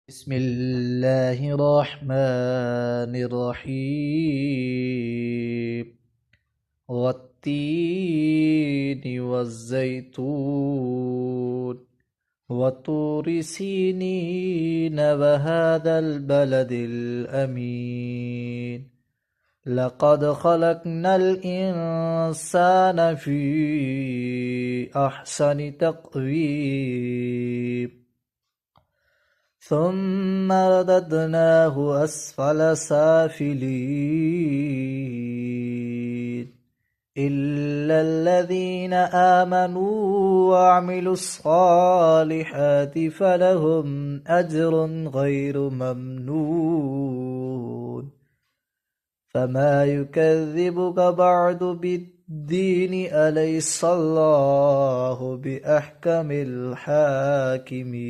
بسم الله الرحمن الرحيم والتين والزيتون وطور سينين وهذا البلد الأمين لقد خلقنا الإنسان في أحسن تقويم ثم رددناه أسفل سافلين إلا الذين آمنوا وعملوا الصالحات فلهم أجر غير ممنون فما يكذبك بعد بالدين أليس الله بأحكم الحاكمين